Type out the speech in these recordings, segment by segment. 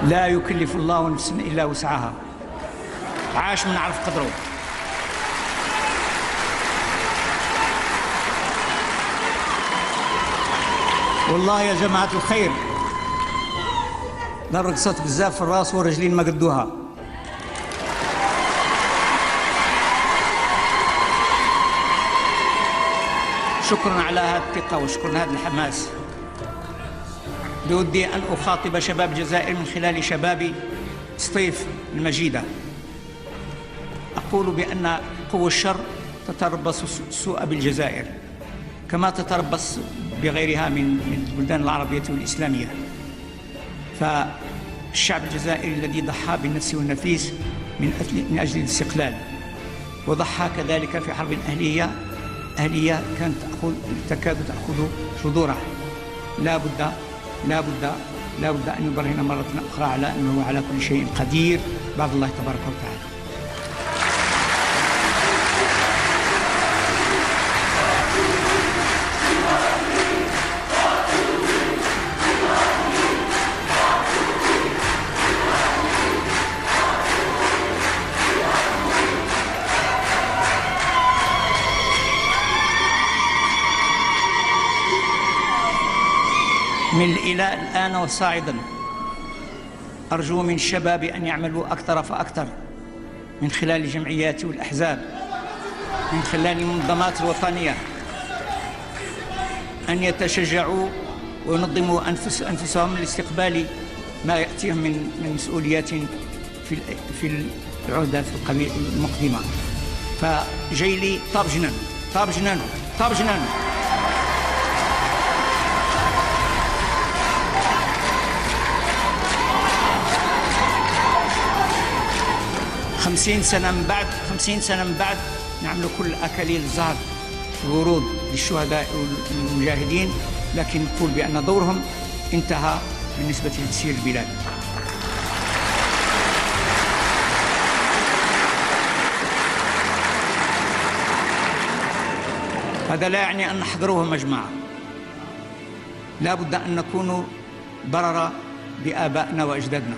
لا يكلف الله نفسا إلا وسعها. عاش من عرف قدره. والله يا جماعة الخير لا رقصت بزاف في الراس والرجلين ما قدوها. شكرا على هذه الثقة وشكرا هذا الحماس. بودي أن أخاطب شباب الجزائر من خلال شباب سطيف المجيدة. أقول بأن قوى الشر تتربص السوء بالجزائر كما تتربص بغيرها من البلدان العربية والإسلامية. فالشعب الجزائري الذي ضحى بالنفس والنفيس من أجل الاستقلال، وضحى كذلك في حرب أهلية كانت تكاد تأخذ جذورها. لا بد أن يبرهن مرة أخرى على أنه على كل شيء قدير بعد الله تبارك وتعالى. من الإله الآن وصاعدا أرجو من الشباب أن يعملوا أكثر فأكثر من خلال الجمعيات والأحزاب، من خلال المنظمات الوطنية، أن يتشجعوا وينظموا أنفسهم لاستقبال ما يأتيهم من مسؤوليات في العهدة المقدمة. فجاي لي طاب جنان 50 سنة من بعد نعمل كل أكاليل الزهر الورود للشهداء والمجاهدين، لكن نقول بأن دورهم انتهى بالنسبة لتسيير البلاد. هذا لا يعني أن نحضروهم يا جماعة. لا بد أن نكون بررة بآبائنا وأجدادنا،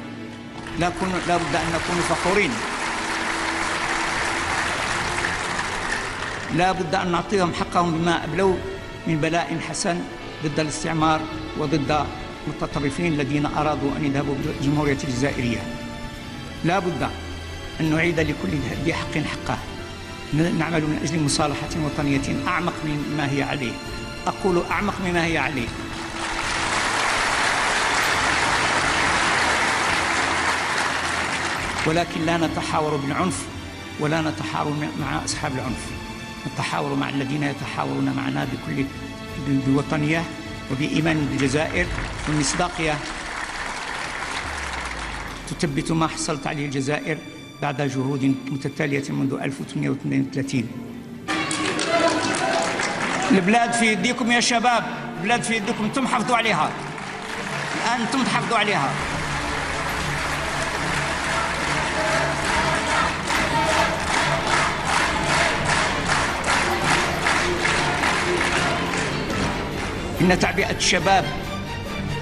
لا بد أن نكون فخورين، لا بد أن نعطيهم حقهم بما أبلوا من بلاء حسن ضد الاستعمار وضد المتطرفين الذين أرادوا أن يذهبوا بالجمهورية الجزائرية. لا بد أن نعيد لكل ذي حق حقه. نعمل من أجل مصالحة وطنية أعمق مما هي عليه. أقول أعمق مما هي عليه. ولكن لا نتحاور بالعنف ولا نتحاور مع أصحاب العنف، نتحاور مع الذين يتحاورون معنا بوطنية وبإيمان بالجزائر والمصداقية تثبت ما حصلت عليه الجزائر بعد جهود متتالية منذ 1832. البلاد في يديكم يا شباب، البلاد في يديكم، انتم حافظوا عليها الآن، انتم تحافظوا عليها. إن تعبئة الشباب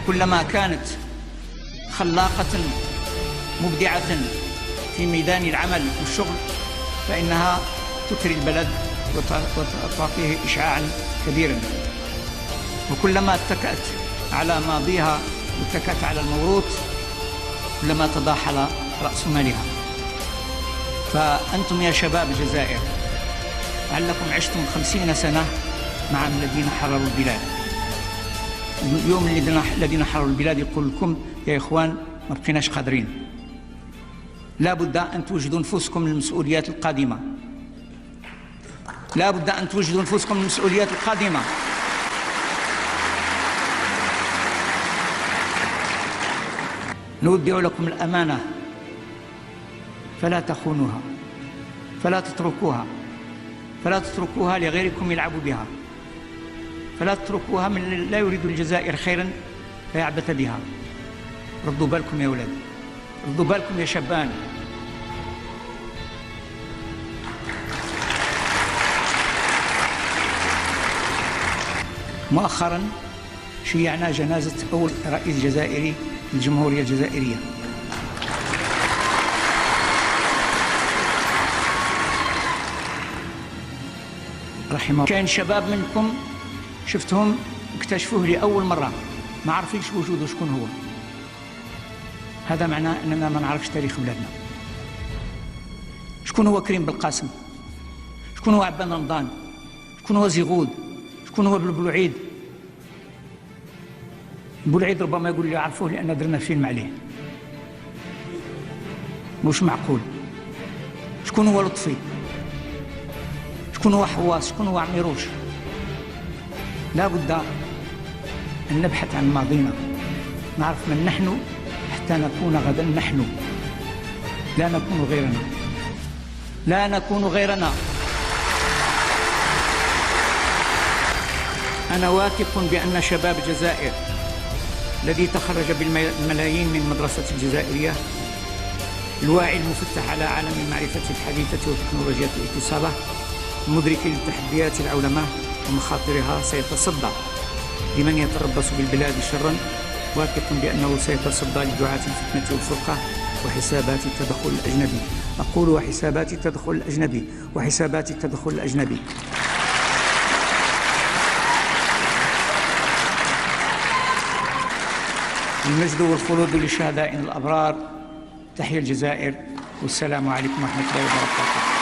كلما كانت خلاقة مبدعة في ميدان العمل والشغل فإنها تثري البلد وتعطيه إشعاعا كبيرا. وكلما اتكأت على ماضيها واتكأت على الموروث كلما تضاحل رأس مالها. فأنتم يا شباب الجزائر لعلكم عشتم 50 سنة مع الذين حرروا البلاد. اليوم الذين حرروا البلاد يقول لكم يا إخوان ما بقيناش قادرين. لا بد أن توجدوا نفوسكم للمسؤوليات القادمة، لا بد أن توجدوا نفوسكم للمسؤوليات القادمة. نودع لكم الأمانة فلا تخونوها، فلا تتركوها لغيركم يلعبوا بها، فلا تتركوها من لا يريد الجزائر خيرا فيعبث بها. ردوا بالكم يا أولاد، ردوا بالكم يا شبان. مؤخرا شيعنا جنازة أول رئيس جزائري للجمهورية الجزائرية رحمه. كاين شباب منكم شفتهم اكتشفوه لأول مرة ما عرفيش وجوده شكون هو. هذا معناه أننا ما نعرفش تاريخ بلادنا. شكون هو كريم بالقاسم؟ شكون هو عبان رمضان؟ شكون هو زيغود؟ شكون هو بلبلوعيد؟ بلعيد ربما يقول لي عرفوه لأن درنا فيلم عليه. مش معقول. شكون هو لطفي؟ شكون هو حواس؟ شكون هو عميروش؟ لا بد أن نبحث عن ماضينا، نعرف من نحن حتى نكون غدا نحن، لا نكون غيرنا، لا نكون غيرنا. أنا واثق بأن شباب الجزائر الذي تخرج بالملايين من مدرسة الجزائرية الواعي المفتح على عالم المعرفة الحديثة وتكنولوجيا الاتصالات مدرك للتحديات العولمة ومخاطرها سيتصدى لمن يتربص بالبلاد شرا، واثق بأنه سيتصدى لدعاة الفتنة والفرقة وحسابات التدخل الأجنبي. أقول وحسابات التدخل الأجنبي، وحسابات التدخل الأجنبي. المجد والخلود للشهداء الأبرار. تحيا الجزائر، والسلام عليكم ورحمة الله وبركاته.